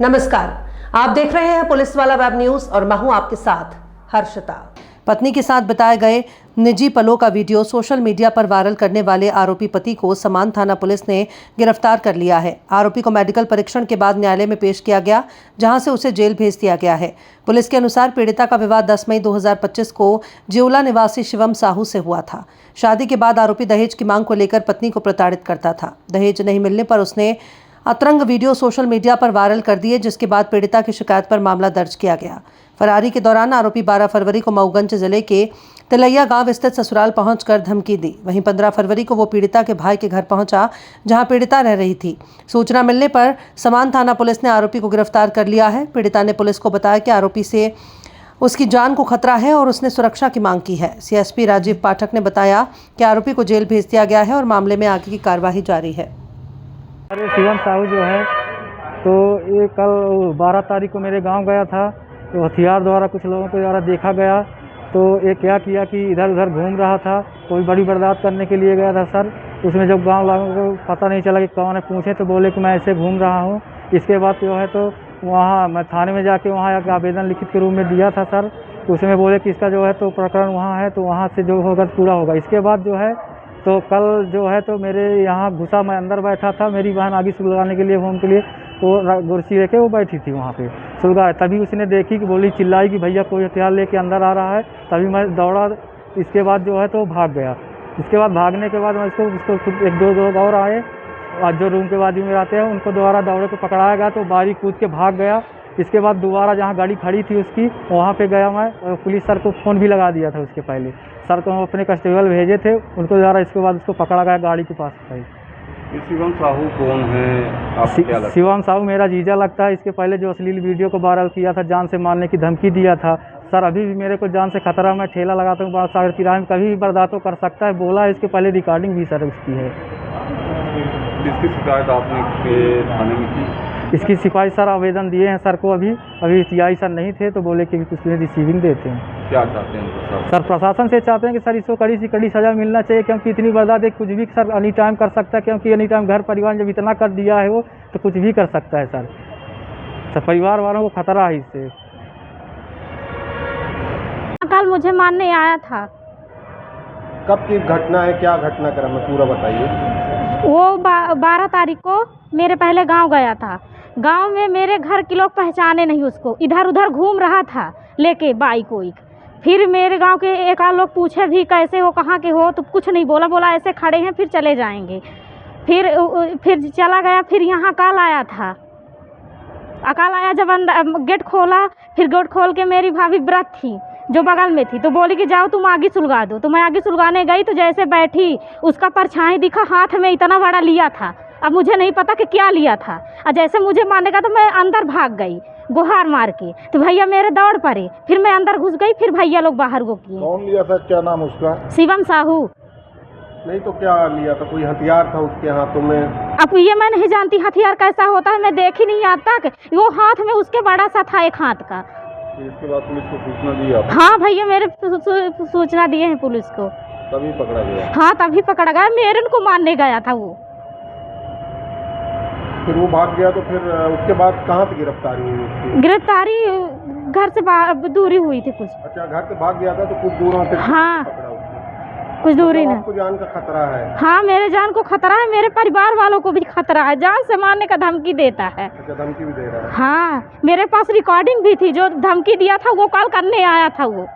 नमस्कार, आप देख रहे हैं पुलिस वाला वेब न्यूज और मैं हूं आपके साथ हर्षिता। पत्नी के साथ बताए गए निजी पलों का वीडियो सोशल मीडिया पर वायरल करने वाले आरोपी पति को समान थाना पुलिस ने गिरफ्तार कर लिया है। आरोपी को मेडिकल परीक्षण के बाद न्यायालय में पेश किया गया, जहां से उसे जेल भेज दिया गया है। पुलिस के अनुसार पीड़िता का विवाह 10 मई 2025 को जियोला निवासी शिवम साहू से हुआ था। शादी के बाद आरोपी दहेज की मांग को लेकर पत्नी को प्रताड़ित करता था। दहेज नहीं मिलने पर उसने अतरंग वीडियो सोशल मीडिया पर वायरल कर दिए, जिसके बाद पीड़िता की शिकायत पर मामला दर्ज किया गया। फरारी के दौरान आरोपी 12 फरवरी को मऊगंज जिले के तिलैया गांव स्थित ससुराल पहुंचकर धमकी दी। वहीं 15 फरवरी को वो पीड़िता के भाई के घर पहुंचा, जहां पीड़िता रह रही थी। सूचना मिलने पर समान थाना पुलिस ने आरोपी को गिरफ्तार कर लिया है। पीड़िता ने पुलिस को बताया कि आरोपी से उसकी जान को खतरा है और उसने सुरक्षा की मांग की है। सीएसपी राजीव पाठक ने बताया कि आरोपी को जेल भेज दिया गया है और मामले में आगे की कार्यवाही जारी है। अरे शिवम साहू जो है तो ये कल 12 तारीख को मेरे गांव गया था, तो हथियार द्वारा कुछ लोगों के द्वारा देखा गया। तो ये क्या किया कि इधर उधर घूम रहा था, कोई बड़ी बर्दाश्त करने के लिए गया था सर। उसमें जब गांव वालों को पता नहीं चला कि कौन है, पूछे तो बोले कि मैं ऐसे घूम रहा हूँ। इसके बाद जो है तो वहाँ मैं थाने में जाके वहाँ एक आवेदन लिखित के रूप में दिया था सर। उसमें बोले कि इसका जो है तो प्रकरण वहाँ है, तो वहाँ से जो होगा पूरा होगा। इसके बाद जो है तो कल जो है तो मेरे यहाँ घुसा, मैं अंदर बैठा था, मेरी बहन आगे सुलगाने के लिए होम के लिए तो कुर्सी लेके वो बैठी थी वहाँ पे सुलगा। तभी उसने देखी कि बोली, चिल्लाई कि भैया कोई हथियार लेके अंदर आ रहा है। तभी मैं दौड़ा। इसके बाद जो है तो भाग गया। इसके बाद भागने के बाद मैं उसको एक दो लोग और आए, आज जो रूम के बाजू में रहते हैं, उनको दोबारा दौड़े को पकड़ाया गया, तो बारी कूद के भाग गया। इसके बाद दोबारा जहाँ गाड़ी खड़ी थी उसकी, वहाँ पे गया मैं, और पुलिस सर को फ़ोन भी लगा दिया था उसके पहले। सर को हम अपने कांस्टेबल भेजे थे, उनको द्वारा इसके बाद उसको पकड़ा गया गाड़ी के पास। शिवम साहू कौन है आपको क्या लगता है? शिवम साहू मेरा जीजा लगता है। इसके पहले जो अश्लील वीडियो को वायरल किया था, जान से मारने की धमकी दिया था सर। अभी भी मेरे को जान से खतरा, मैं ठेला लगाता हूँ सागर तिराहे में, कभी भी बर्दाश्त तो कर सकता है, बोला है। इसके पहले रिकॉर्डिंग भी सर उसकी है। किसकी शिकायत आपने थाने में की? इसकी शिकायत सर आवेदन दिए हैं सर को। अभी टीआई सर नहीं थे, तो बोले कि कुछ रिसीविंग देते हैं। क्या चाहते हैं सर? प्रशासन से चाहते हैं कि सर इसको कड़ी से कड़ी सज़ा मिलना चाहिए, क्योंकि इतनी बर्दाश्त कुछ भी सर एनी टाइम कर सकता है। क्योंकि एनी टाइम घर परिवार जब इतना कर दिया है वो, तो कुछ भी कर सकता है सर। परिवार वालों को खतरा है इससे। कल मुझे मारने आया था। कब की घटना है, क्या घटनाक्रम है, पूरा बताइए। वो 12 तारीख को मेरे पहले गांव गया था। गांव में मेरे घर के लोग पहचाने नहीं उसको, इधर उधर घूम रहा था लेके बाइक वाइक। फिर मेरे गांव के एक आध लोग पूछे भी कैसे हो, कहाँ के हो, तो कुछ नहीं बोला ऐसे खड़े हैं, फिर चले जाएंगे। फिर चला गया। फिर यहाँ कल आया था। अकाल आया, जब अंदर गेट खोला, फिर गेट खोल के मेरी भाभी व्रत थी जो बगल में थी, तो बोली कि जाओ तुम आगे सुलगा दो। तो मैं आगे सुलगाने गई, तो जैसे बैठी उसका परछाई दिखा, हाथ में इतना बड़ा लिया था। अब मुझे नहीं पता कि क्या लिया था, और जैसे मुझे मारने का तो मैं अंदर भाग गई गुहार मार के, तो भैया मेरे दौड़ पड़े। फिर मैं अंदर घुस गई, फिर भैया लोग बाहर को किए। कौन लिया था, क्या नाम उसका? शिवम साहू। नहीं तो क्या लिया था, कोई हथियार था उसके हाथों में? अब ये मैं नहीं जानती हथियार कैसा होता है, मैं देखी नहीं आज तक। वो हाथ में उसके बड़ा सा था, एक हाथ का। इसके बाद पुलिस को सूचना दी आप? हाँ भैया, मेरे सूचना दिए हैं पुलिस को, तभी पकड़ा गया? हाँ तभी पकड़ा गया। मेरे को मारने गया था वो। फिर वो भाग गया, तो फिर उसके बाद कहाँ से गिरफ्तारी हुई उसकी? गिरफ्तारी घर से दूरी हुई थी कुछ। अच्छा, घर से भाग गया था तो कुछ दूर से हाँ, पकड़ा उसको। कुछ दूरी तो ना। आपको जान का खतरा है? हाँ, मेरे जान को खतरा है, मेरे परिवार वालों को भी खतरा है। जान से मारने का धमकी देता है। अच्छा, धमकी भी दे रहा है? हाँ, मेरे पास रिकॉर्डिंग भी थी, जो धमकी दिया था वो कॉल करने आया था वो।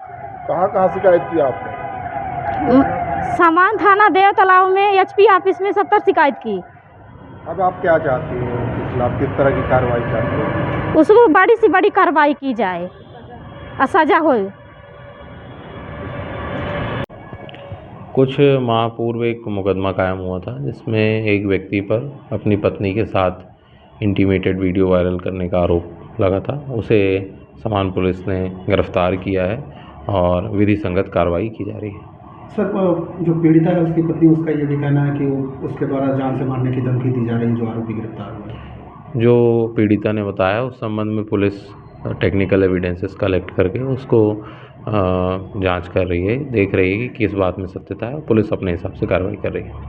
कहाँ शिकायत की आपने? समान थाना देव तालाब में एचपी ऑफिस में 70 शिकायत की। अब आप क्या चाहती हैं उसके खिलाफ, किस तरह की कार्रवाई चाहती हैं? उसको बड़ी से बड़ी कार्रवाई की जाए और सजा हो। कुछ माह पूर्व एक मुकदमा कायम हुआ था, जिसमें एक व्यक्ति पर अपनी पत्नी के साथ इंटीमेटेड वीडियो वायरल करने का आरोप लगा था। उसे समान पुलिस ने गिरफ्तार किया है और विधि संगत कार्रवाई की जा रही है। सर, जो पीड़िता है उसकी पत्नी, उसका ये भी कहना है कि उसके द्वारा जान से मारने की धमकी दी जा रही है, जो आरोपी गिरफ्तार हुआ है। जो पीड़िता ने बताया, उस संबंध में पुलिस टेक्निकल एविडेंसेस कलेक्ट करके उसको जांच कर रही है, देख रही है कि किस बात में सत्यता है। पुलिस अपने हिसाब से कार्रवाई कर रही है।